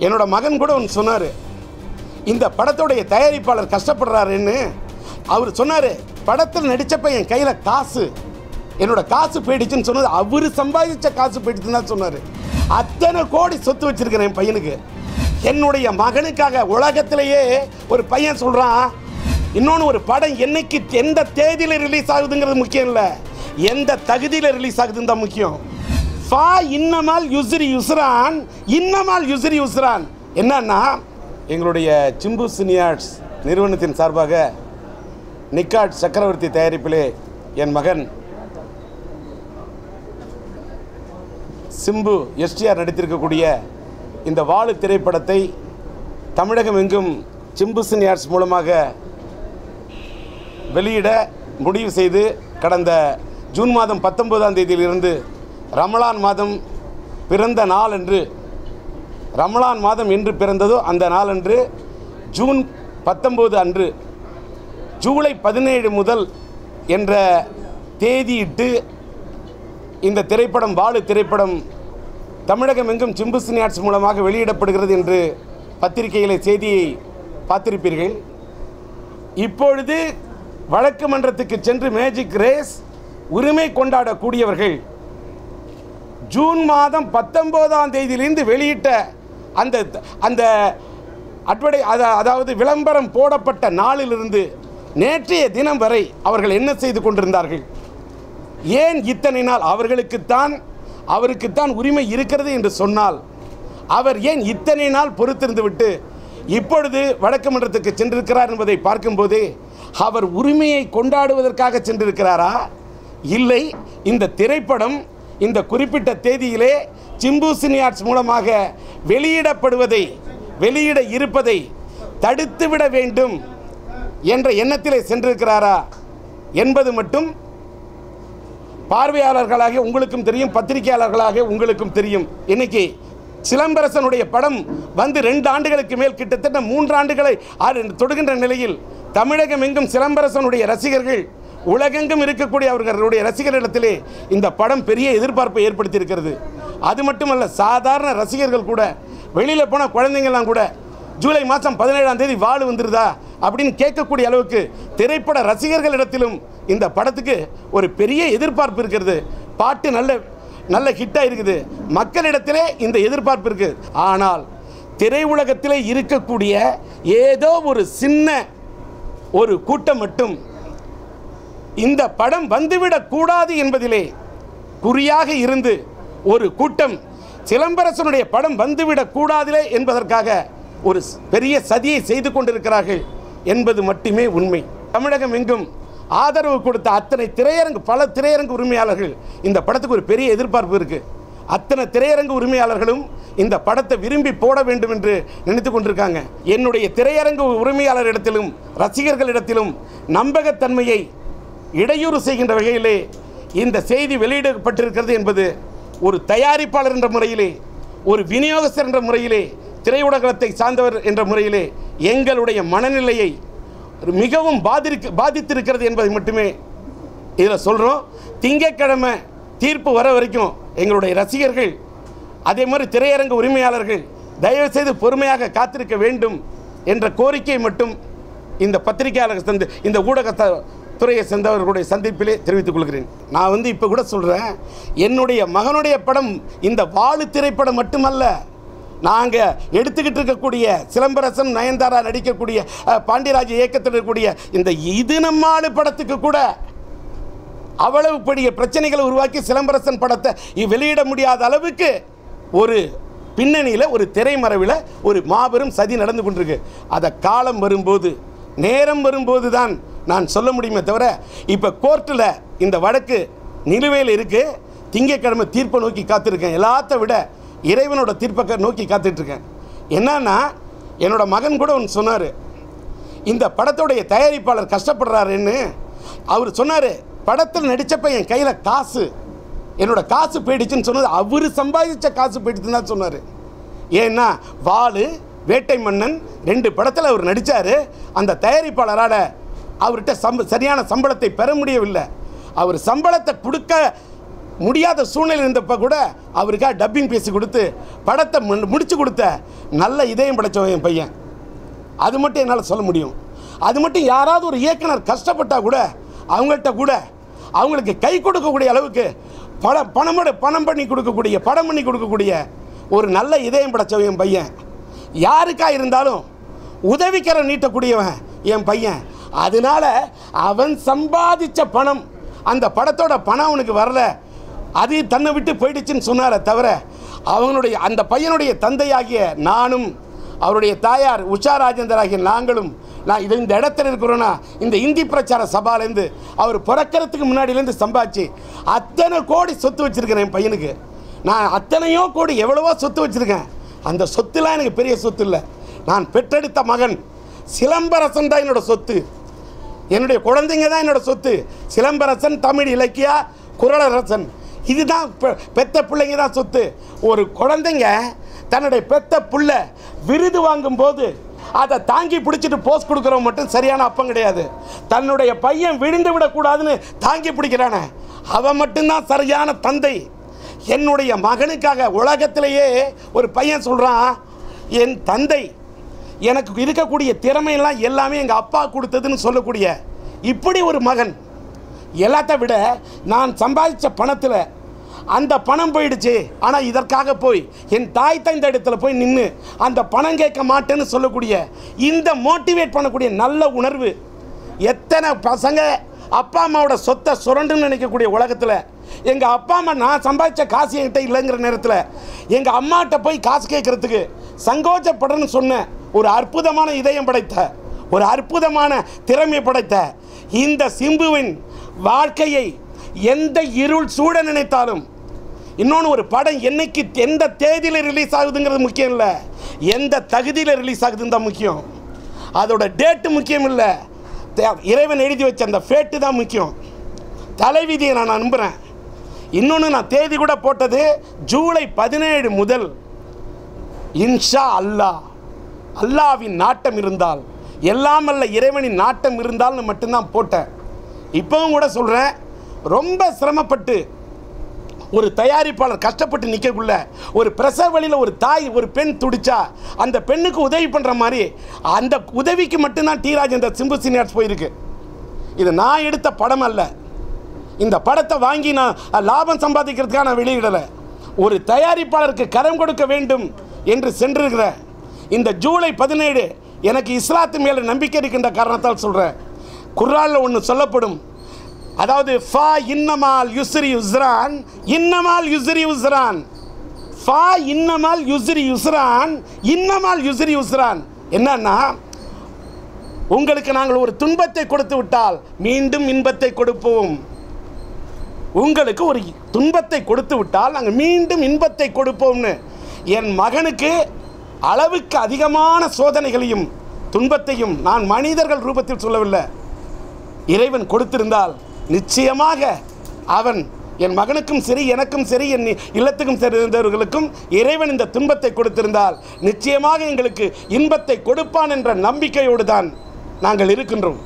என்னோட மகன் கூட ஒன்று சொன்னார், இந்த படத்துடைய தயாரிப்பாளர் கஷ்டப்படுறாருன்னு. அவர் சொன்னார், படத்தில் நடித்தப்ப என் கையில் காசு, என்னோட காசு போயிடுச்சுன்னு சொன்னது. அவர் சம்பாதிச்ச காசு போயிடுச்சுன்னு தான் சொன்னார். அத்தனை கோடி சொத்து வச்சிருக்கிறேன் என் பையனுக்கு. என்னுடைய மகனுக்காக உலகத்திலேயே ஒரு பையன் சொல்கிறான், இன்னொன்று ஒரு படம் என்னைக்கு எந்த தேதியில் ரிலீஸ் ஆகுதுங்கிறது முக்கியம் இல்லை, எந்த தகுதியில் ரிலீஸ் ஆகுதுன்னு தான் முக்கியம். ஃபா இன்னமால் யுஸ்ரி யுஸ்ரான், இன்னமால் யுஸ்ரி யுஸ்ரான். என்னன்னா, எங்களுடைய சிம்பு சினியார்ட்ஸ் நிறுவனத்தின் சார்பாக நிக்காட் சக்கரவர்த்தி தயாரிப்பிலே என் மகன் சிம்பு எஸ்டிஆர் நடித்திருக்கக்கூடிய இந்த வாழு திரைப்படத்தை தமிழகம் எங்கும் சிம்பு சினியார்ட்ஸ் மூலமாக வெளியிட முடிவு செய்து கடந்த ஜூன் மாதம் 19ஆம் தேதியிலிருந்து ரமலான் மாதம் பிறந்த நாள் என்று, ரமலான் மாதம் என்று பிறந்ததோ அந்த நாளன்று ஜூன் 19 அன்று ஜூலை 17 முதல் என்ற தேதியிட்டு இந்த திரைப்படம் வாழு திரைப்படம் தமிழகம் எங்கும் சிம்பு சினியார்ட்ஸ் மூலமாக வெளியிடப்படுகிறது என்று பத்திரிகையிலே செய்தியை பார்த்திருப்பீர்கள். இப்பொழுது வழக்கு மன்றத்துக்கு சென்று மேஜிக் ரேஸ் உரிமை கொண்டாடக்கூடியவர்கள் ஜூன் மாதம் 19ஆம் தேதியிலிருந்து வெளியிட்ட அந்த அதாவது விளம்பரம் போடப்பட்ட நாளிலிருந்து நேற்றைய தினம் வரை அவர்கள் என்ன செய்து கொண்டிருந்தார்கள்? ஏன் இத்தனை நாள்? அவருக்குத்தான் உரிமை இருக்கிறது என்று சொன்னால் அவர் ஏன் இத்தனை நாள் பொறுத்திருந்து விட்டு இப்பொழுது வழக்கு மன்றத்துக்கு சென்றிருக்கிறார் என்பதை பார்க்கும்போதே அவர் உரிமையை கொண்டாடுவதற்காக சென்றிருக்கிறாரா? இல்லை, இந்த திரைப்படம் இந்த குறிப்பிட்ட தேதியிலே சிம்பு சினியார்ட்ஸ் மூலமாக வெளியிட இருப்பதை தடுத்துவிட வேண்டும் என்ற எண்ணத்திலே சென்றிருக்கிறாரா என்பது மட்டும் பார்வையாளர்களாக உங்களுக்கும் தெரியும், பத்திரிகையாளர்களாக உங்களுக்கும் தெரியும். இன்னைக்கு சிலம்பரசனுடைய படம் வந்து 2 ஆண்டுகளுக்கு மேல், கிட்டத்தட்ட 3 ஆண்டுகளை தொடுகின்ற நிலையில் தமிழகம் எங்கும் சிலம்பரசனுடைய ரசிகர்கள், உலகெங்கும் இருக்கக்கூடிய அவர்களுடைய ரசிகர்களிடத்திலே இந்த படம் பெரிய எதிர்பார்ப்பை ஏற்படுத்தியிருக்கிறது. அது மட்டுமல்ல, சாதாரண ரசிகர்கள் கூட, வெளியில் போன குழந்தைங்கள்லாம் கூட ஜூலை மாதம் 17ஆம் தேதி வாழு வந்துருதா அப்படின்னு கேட்கக்கூடிய அளவுக்கு திரைப்பட ரசிகர்களிடத்திலும் இந்த படத்துக்கு ஒரு பெரிய எதிர்பார்ப்பு இருக்கிறது. பாட்டு நல்ல ஹிட்டாக இருக்குது, மக்களிடத்திலே இந்த எதிர்பார்ப்பு இருக்குது. ஆனால் திரையுலகத்திலே இருக்கக்கூடிய ஏதோ ஒரு சின்ன ஒரு கூட்டம் மட்டும் இந்த படம் வந்துவிடக்கூடாது என்பதிலே குறியாக இருந்து ஒரு கூட்டம் சிலம்பரசனுடைய படம் வந்துவிடக்கூடாதிலே என்பதற்காக ஒரு பெரிய சதியை செய்து கொண்டிருக்கிறார்கள் என்பது மட்டுமே உண்மை. தமிழகம் எங்கும் ஆதரவு கொடுத்த அத்தனை பல திரையரங்கு உரிமையாளர்கள் இந்த படத்துக்கு ஒரு பெரிய எதிர்பார்ப்பு இருக்குது. அத்தனை திரையரங்கு உரிமையாளர்களும் இந்த படத்தை விரும்பி போட வேண்டும் என்று நினைத்து கொண்டிருக்காங்க. என்னுடைய திரையரங்கு உரிமையாளரிடத்திலும் ரசிகர்களிடத்திலும் நம்பகத்தன்மையை இடையூறு செய்கின்ற வகையிலே இந்த செய்தி வெளியிடப்பட்டிருக்கிறது என்பது ஒரு தயாரிப்பாளர் என்ற முறையிலே, ஒரு விநியோகஸ்தர் என்ற முறையிலே, திரையுலகத்தை சார்ந்தவர் என்ற முறையிலே எங்களுடைய மனநிலையை மிகவும் பாதித்திருக்கிறது என்பதை மட்டுமே இதில் சொல்கிறோம். திங்கட்கிழமை தீர்ப்பு வர வரைக்கும் எங்களுடைய ரசிகர்கள், அதே மாதிரி திரையரங்கு உரிமையாளர்கள் தயவுசெய்து பொறுமையாக காத்திருக்க வேண்டும் என்ற கோரிக்கையை மட்டும் இந்த பத்திரிகையாளர்கள் இந்த ஊடகத்துறையை சேர்ந்தவர்களுடைய சந்திப்பிலே தெரிவித்துக் கொள்கிறேன். நான் இப்போ கூட சொல்கிறேன், என்னுடைய மகனுடைய படம் இந்த வாழு திரைப்படம் மட்டுமல்ல, நாங்கள் எடுத்துக்கிட்டு இருக்கக்கூடிய சிலம்பரசன் நயன்தாரா நடிக்கக்கூடிய பாண்டியராஜ் இயக்கத்தில் இருக்கக்கூடிய இந்த இது நம்மாடு படத்துக்கு கூட அவ்வளவு பெரிய பிரச்சனைகளை உருவாக்கி சிலம்பரசன் படத்தை வெளியிட முடியாத அளவுக்கு ஒரு பின்னணியில், ஒரு திரைமறைவில் ஒரு மாபெரும் சதி நடந்து கொண்டிருக்கு. அதை காலம் வரும்போது, நேரம் வரும்போது தான் நான் சொல்ல முடியுமே தவிர, இப்போ கோர்ட்டில் இந்த வழக்கு நிலுவையில் இருக்குது. திங்கட்கிழமை தீர்ப்பை நோக்கி காத்திருக்கேன். எல்லாத்த விட இறைவனோட தீர்ப்பை நோக்கி காத்துட்ருக்கேன். என்னன்னா, என்னோட மகன் கூட ஒன்று சொன்னார், இந்த படத்துடைய தயாரிப்பாளர் கஷ்டப்படுறாருன்னு. அவர் சொன்னார், படத்தில் நடித்தப்ப என் கையில் காசு, என்னோட காசு போயிடுச்சுன்னு சொன்னது. அவர் சம்பாதிச்ச காசு போயிடுச்சுன்னு தான் சொன்னார். ஏன்னா வாழு, வேட்டை மன்னன் 2 படத்தில் அவர் நடித்தார். அந்த தயாரிப்பாளரால் அவர்கிட்ட சரியான சம்பளத்தை பெற முடியவில்லை. அவர் சம்பளத்தை கொடுக்க முடியாத சூழ்நிலை இருந்தப்போ கூட அவருக்காக டப்பிங் பேசி கொடுத்து படத்தை முடிச்சு கொடுத்த நல்ல இதயம் படைச்சவன் என் பையன். அது மட்டும் என்னால் சொல்ல முடியும். அது மட்டும் யாராவது ஒரு இயக்குனர் கஷ்டப்பட்டால் கூட அவங்கள்ட்ட கூட அவங்களுக்கு கை கொடுக்கக்கூடிய அளவுக்கு பணம் பண்ணி கொடுக்கக்கூடிய ஒரு நல்ல இதயம் படைச்சவன் என் பையன். யாருக்காக இருந்தாலும் உதவிக்கரை நீட்டக்கூடியவன் என் பையன். அதனால அவன் சம்பாதிச்ச பணம், அந்த படத்தோட பணம் அவனுக்கு வரல, அது தன்னை விட்டு போயிடுச்சுன்னு சொன்னாரே தவிர அவனுடைய அந்த பையனுடைய தந்தையாகிய நானும் அவருடைய தாயார் உஷா ராஜேந்தர் ஆகிய நாங்களும் இந்த இடத்துல இருக்கிறோன்னா இந்த இந்தி பிரச்சார சபாலேருந்து அவர் பிறக்கிறதுக்கு முன்னாடியிலேருந்து சம்பாதிச்சு அத்தனை கோடி சொத்து வச்சுருக்கிறேன் என் பையனுக்கு. நான் அத்தனையோ கோடி எவ்வளவோ சொத்து வச்சுருக்கேன். அந்த சொத்துலாம் எனக்கு பெரிய சொத்து இல்லை. நான் பெற்றெடுத்த மகன் சிலம்பரசன் தான் என்னோடய சொத்து. என்னுடைய குழந்தைங்க தான் என்னோடய சொத்து. சிலம்பரசன், தமிழ் இலக்கியா, குரலரசன், இதுதான் பெத்த பிள்ளைங்க தான் சொத்து. ஒரு குழந்தைங்க தன்னுடைய பெத்த புள்ள விருது வாங்கும்போது அதை தாங்கி பிடிச்சிட்டு போஸ்ட் கொடுக்குறவங்க மட்டும் சரியான அப்பம் கிடையாது. தன்னுடைய பையன் விழுந்து விடக்கூடாதுன்னு தாங்கி பிடிக்கிறானே அவன் மட்டும்தான் சரியான தந்தை. என்னுடைய மகனுக்காக உலகத்திலேயே ஒரு பையன் சொல்கிறான், என் தந்தை எனக்கு இருக்கக்கூடிய திறமையெல்லாம் எல்லாமே எங்கள் அப்பா கொடுத்ததுன்னு சொல்லக்கூடிய இப்படி ஒரு மகன். எல்லாத்த விட நான் சம்பாதிச்ச பணத்தில் அந்த பணம் போயிடுச்சு, ஆனால் இதற்காக போய் என் தாய் தந்த இடத்துல போய் நின்று அந்த பணம் கேட்க மாட்டேன்னு சொல்லக்கூடிய இந்த மோட்டிவேட் பண்ணக்கூடிய நல்ல உணர்வு எத்தனை பசங்க அப்பா அம்மாவோட சொத்தை சுரண்டுன்னு நினைக்கக்கூடிய உலகத்தில் எங்கள் அப்பா அம்மா நான் சம்பாதிச்ச காசு என்கிட்ட இல்லைங்கிற நேரத்தில் எங்கள் அம்மாட்ட போய் காசு கேட்குறதுக்கு சங்கோச்சப்படன்னு சொன்ன ஒரு அற்புதமான இதயம் படைத்த, ஒரு அற்புதமான திறமை படைத்த இந்த சிம்புவின் வாழ்க்கையை எந்த இருள் சூட நினைத்தாலும், இன்னொன்று ஒரு படம் என்னைக்கு எந்த தேதியில் ரிலீஸ் ஆகுதுங்கிறது முக்கியம் இல்லை, எந்த தகுதியில் ரிலீஸ் ஆகுதுன்னு தான் முக்கியம். அதோட டேட்டு முக்கியம் இல்லை, இறைவன் எழுதி வச்ச அந்த ஃபேட்டு தான் முக்கியம். தலைவிதியை நான் நம்புகிறேன். இன்னொன்று நான் தேதி கூட போட்டது ஜூலை 17 முதல் இன்ஷா அல்லாஹ், அல்லாவின் நாட்டம் இருந்தால், எல்லாம் அல்ல இறைவனின் நாட்டம் இருந்தால்னு மட்டும்தான் போட்டேன். இப்போவும் கூட சொல்கிறேன், ரொம்ப சிரமப்பட்டு ஒரு தயாரிப்பாளர் கஷ்டப்பட்டு நிற்கக்குள்ள ஒரு பிரசவ வழியில் ஒரு தாய் ஒரு பெண் துடிச்சா அந்த பெண்ணுக்கு உதவி பண்ணுற மாதிரி அந்த உதவிக்கு மட்டும்தான் டி ராஜேந்தர் சிம்பு சீனியர்ஸ் போயிருக்கு. இது நான் எடுத்த படம் அல்ல. இந்த படத்தை வாங்கி நான் லாபம் சம்பாதிக்கிறதுக்காக நான் வெளியிடலை. ஒரு தயாரிப்பாளருக்கு கரம் கொடுக்க வேண்டும் என்று சென்றிருக்கிற இந்த ஜூலை 17 எனக்கு இஸ்லாத்து மேலே நம்பிக்கை இருக்கின்ற காரணத்தால் சொல்கிறேன். குர்ஆனில் ஒன்று சொல்லப்படும், அதாவது ஃபா இன்னமால் யுஸ்ரி யுஸ்ரான், இன்னமால் யுஸ்ரி யுஸ்ரான், ஃபா இன்னமால் யுஸ்ரி யுஸ்ரான், இன்னமால் யுஸ்ரி யுஸ்ரான். என்னன்னா, உங்களுக்கு நாங்கள் ஒரு துன்பத்தை கொடுத்து விட்டால் மீண்டும் இன்பத்தை கொடுப்போம். உங்களுக்கு ஒரு துன்பத்தை கொடுத்து விட்டால் நாங்கள் மீண்டும் இன்பத்தை கொடுப்போம்னு என் மகனுக்கு அளவுக்கு அதிகமான சோதனைகளையும் துன்பத்தையும் நான் மனிதர்கள் ரூபத்தில் சொல்லவில்லை, இறைவன் கொடுத்திருந்தால் நிச்சயமாக அவன் என் மகனுக்கும் சரி எனக்கும் சரி என் இல்லத்துக்கும் சேர்ந்தவர்களுக்கும் இறைவன் இந்த துன்பத்தை கொடுத்திருந்தால் நிச்சயமாக எங்களுக்கு இன்பத்தை கொடுப்பான் என்ற நம்பிக்கையோடு தான் நாங்கள் இருக்கின்றோம்.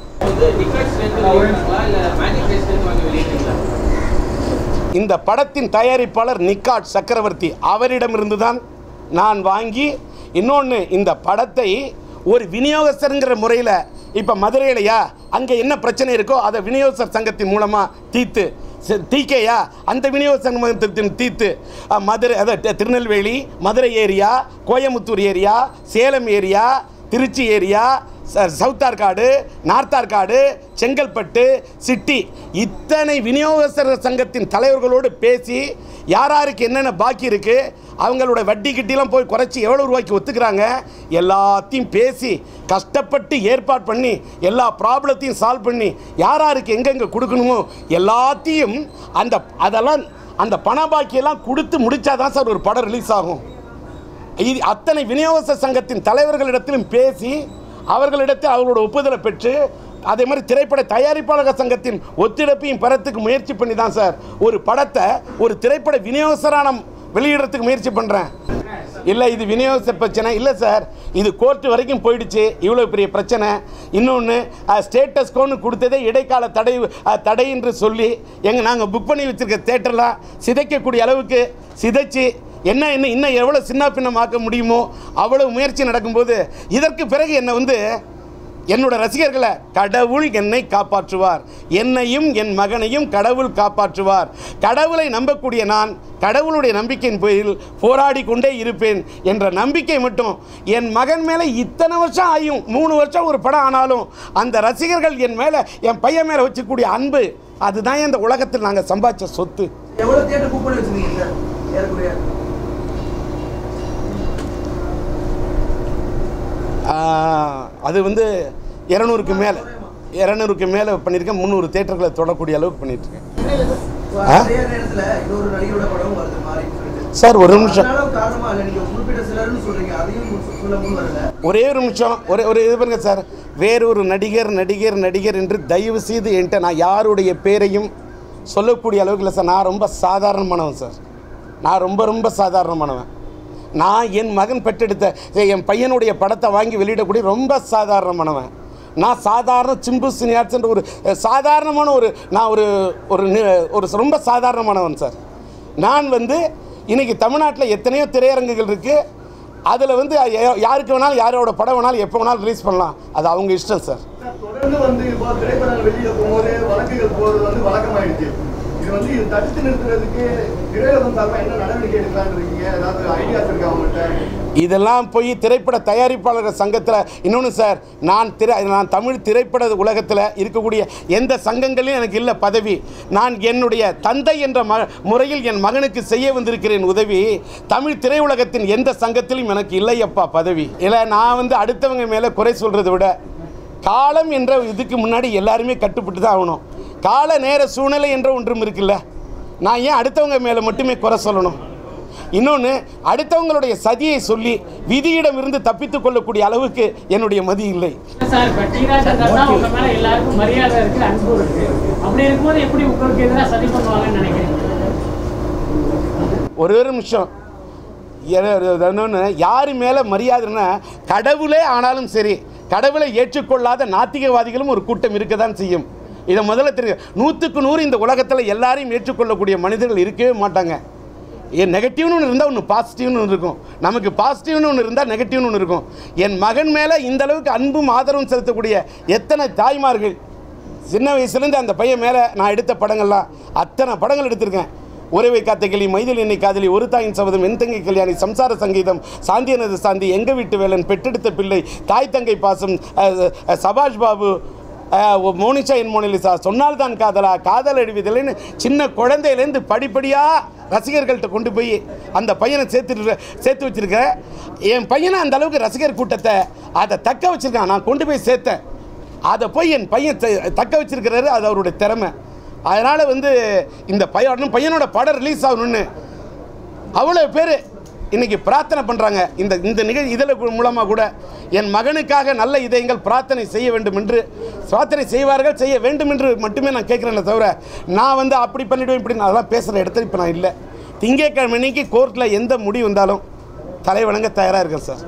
இந்த படத்தின் தயாரிப்பாளர் நிக்காட் சக்கரவர்த்தி அவரிடமிருந்து தான் நான் வாங்கி, இன்னொன்று இந்த படத்தை ஒரு விநியோகஸ்தருங்கிற முறையில் இப்போ மதுரையிலையா அங்கே என்ன பிரச்சனை இருக்கோ அதை விநியோகஸ்தர் சங்கத்தின் மூலமாக தீக்கையா அந்த விநியோகஸ்தர் சங்கத்தின் தீர்த்து மதுரை, அதாவது Tirunelveli, Madurai area, Coimbatore area, Salem area, Trichy area, south Arcot, north Arcot, Chengalpattu, city, இத்தனை விநியோகஸ்தர் சங்கத்தின் தலைவர்களோடு பேசி யாராருக்கு என்னென்ன பாக்கி இருக்குது, அவங்களோட வட்டி கிட்டிலாம் போய் குறைச்சி எவ்வளோ ரூபாய்க்கு ஒத்துக்கிறாங்க எல்லாத்தையும் பேசி கஷ்டப்பட்டு ஏற்பாடு பண்ணி எல்லா ப்ராப்ளத்தையும் சால்வ் பண்ணி யாராருக்கு எங்கெங்கே கொடுக்கணுமோ எல்லாத்தையும் அந்த பண பாக்கியெல்லாம் கொடுத்து முடித்தா தான் சார் ஒரு படம் ரிலீஸ் ஆகும். இது அத்தனை விநியோகஸ்தர் சங்கத்தின் தலைவர்களிடத்திலும் பேசி அவர்களிடத்தில் அவர்களோட ஒப்புதலை பெற்று அதே மாதிரி திரைப்பட தயாரிப்பாளர் சங்கத்தின் ஒத்துழைப்பையும் பெறத்துக்கு முயற்சி பண்ணி தான் சார் ஒரு படத்தை ஒரு திரைப்பட விநியோகஸ்தரான வெளியிடறதுக்கு முயற்சி பண்ணுறேன். இல்லை இது விநியோக பிரச்சனை இல்லை சார், இது கோர்ட்டு வரைக்கும் போயிடுச்சு. இவ்வளோ பெரிய பிரச்சனை. இன்னொன்று ஸ்டேட்டஸ்கோன்னு கொடுத்ததே இடைக்கால தடை என்று சொல்லி நாங்கள் புக் பண்ணி வச்சுருக்க தேட்டர்லாம் சிதைக்கக்கூடிய அளவுக்கு சிதைச்சு இன்னும் எவ்வளோ சின்ன பின்னமாக்க முடியுமோ அவ்வளோ முயற்சி நடக்கும்போது இதற்கு பிறகு என்னோட ரசிகர்களை கடவுள் என்னை காப்பாற்றுவார், என்னையும் என் மகனையும் கடவுள் காப்பாற்றுவார். கடவுளை நம்பக்கூடிய நான் கடவுளுடைய நம்பிக்கையின் பேரில் போராடி கொண்டே இருப்பேன் என்ற நம்பிக்கை மட்டும் என் மகன் மேலே இத்தனை வருஷம் ஆயும் 3 வருஷம் ஒரு படம் ஆனாலும் அந்த ரசிகர்கள் என் மேலே என் பையன் மேலே வச்சுக்கூடிய அன்பு அதுதான் இந்த உலகத்தில் நாங்கள் சம்பாதிச்ச சொத்து. அது 200க்கு மேலே பண்ணியிருக்கேன். 300 தேட்டர்களை தொடக்கூடிய அளவுக்கு பண்ணிட்டுருக்கேன். சார் ஒரு நிமிஷம், ஒரே ஒரு நிமிஷம், ஒரு இது பாருங்க சார். வேறொரு நடிகர் என்று தயவு செய்து என்கிட்ட நான் யாருடைய பேரையும் சொல்லக்கூடிய அளவுக்கு இல்லை சார். நான் ரொம்ப சாதாரணமானவன் சார். நான் ரொம்ப சாதாரணமானவன். நான் என் மகன் பெற்றெடுத்த என் பையனுடைய படத்தை வாங்கி வெளியிடக்கூடிய ரொம்ப சாதாரணமானவன். நான் சாதாரண சிம்பு சினியார்ட்ஸ் என்ற ஒரு சாதாரணமான நான் ஒரு ரொம்ப சாதாரணமானவன் சார். நான் இன்றைக்கி தமிழ்நாட்டில் எத்தனையோ திரையரங்குகள் இருக்குது. அதில் யாருக்கு வேணாலும் யாரோட படம் வேணாலும் எப்போ வேணாலும் ரிலீஸ் பண்ணலாம். அது அவங்க இஷ்டம் சார். தொடர்ந்து இப்போ திரைப்படங்கள் வெளியில் போகும்போது வழக்குகள் போகிறது வழக்கமாயிடுச்சு. இது தடுத்து நிறுத்துறதுக்கு திரையுலகம் சார்பாக என்ன நடவடிக்கை எடுக்கலாம்னு இருக்கீங்க? ஏதாவது ஐடியாஸ் இருக்கா அவங்கள்ட்ட? இதெல்லாம் போய் திரைப்பட தயாரிப்பாளர்கள் சங்கத்தில் இன்னொன்று சார், நான் தமிழ் திரைப்பட உலகத்தில் இருக்கக்கூடிய எந்த சங்கங்களையும் எனக்கு இல்லை பதவி. நான் என்னுடைய தந்தை என்ற முறையில் என் மகனுக்கு செய்ய வந்திருக்கிறேன் உதவி. தமிழ் திரையுலகத்தின் எந்த சங்கத்திலும் எனக்கு இல்லையப்பா பதவி. இல்லை நான் அடுத்தவங்க மேலே குறை சொல்கிறத விட காலம் என்ற இதுக்கு முன்னாடி எல்லாருமே கட்டுப்பட்டு தான் ஆகணும். கால நேர சூழ்நிலை என்ற ஒன்றும் இருக்குல்ல. நான் ஏன் அடுத்தவங்க மேலே மட்டுமே குறை சொல்லணும்? இன்னொன்று, அடுத்தவங்களுடைய சதியை சொல்லி விதியிடம் இருந்து தப்பித்துக் கொள்ளக்கூடிய அளவுக்கு என்னுடைய மதி இல்லை. ஒரு நிமிஷம், யாரு மேலே மரியாதைன்னா கடவுளே ஆனாலும் சரி, கடவுளை ஏற்றுக்கொள்ளாத நாத்திகவாதிகளும் ஒரு கூட்டம் இருக்க தான் செய்யும். இதை முதல்ல தெரியும். 100க்கு 100 இந்த உலகத்தில் எல்லாரையும் ஏற்றுக்கொள்ளக்கூடிய மனிதர்கள் இருக்கவே மாட்டாங்க. நெகட்டிவ்னு ஒன்று இருந்தால் ஒன்று பாசிட்டிவ்னு ஒன்று இருக்கும். நமக்கு பாசிட்டிவ்னு ஒன்று இருந்தால் நெகட்டிவ்னு ஒன்று இருக்கும். என் மகன் மேலே இந்த அளவுக்கு அன்பும் ஆதரவும் செலுத்தக்கூடிய எத்தனை தாய்மார்கள். சின்ன வயசுலேருந்து அந்த பையன் மேலே நான் எடுத்த படங்கள்லாம் அத்தனை படங்கள் எடுத்திருக்கேன். உறவை காத்த கிளி, மைதில் என்னை காதலி, ஒரு தாயின் சபதம், என் தங்கை கல்யாணி, சம்சார சங்கீதம், சாந்தியனது சாந்தி, எங்க வீட்டு வேலன், பெற்றெடுத்த பிள்ளை, தாய் தங்கை பாசம், சபாஷ் பாபு, மோனிஷா என் மோனிலிசா, சொன்னால் தான் காதலா, காதல் அழிவிதல்னு சின்ன குழந்தையிலேருந்து படிப்படியாக ரசிகர்கள்ட்ட கொண்டு போய் அந்த பையனை சேர்த்து வச்சுருக்கேன். என் பையனை அந்த அளவுக்கு ரசிகர் கூட்டத்தை அதை தக்க வச்சுருக்கான். நான் கொண்டு போய் சேர்த்தேன். அதை போய் என் பையன் தக்க வச்சுருக்கிறாரு. அது அவருடைய திறமை. அதனால் இந்த பையனோட படம் ரிலீஸ் ஆகணும்னு அவ்வளோ பேர் இன்றைக்கி பிரார்த்தனை பண்ணுறாங்க. இந்த நிகழ்ச்சி இதில் மூலமாக கூட என் மகனுக்காக நல்ல இதயங்கள் பிரார்த்தனை செய்ய வேண்டும் என்று பிரார்த்தனை செய்வார்கள், செய்ய வேண்டும் என்று மட்டுமே நான் கேட்குறேன். தவிர நான் அப்படி பண்ணிவிடுவேன் இப்படி அதெல்லாம் பேசுகிற இடத்துல இப்போ நான் இல்லை. திங்கட்கிழமை கோர்ட்டில் எந்த முடிவு வந்தாலும் தலை வணங்க தயாராக இருக்கேன் சார்.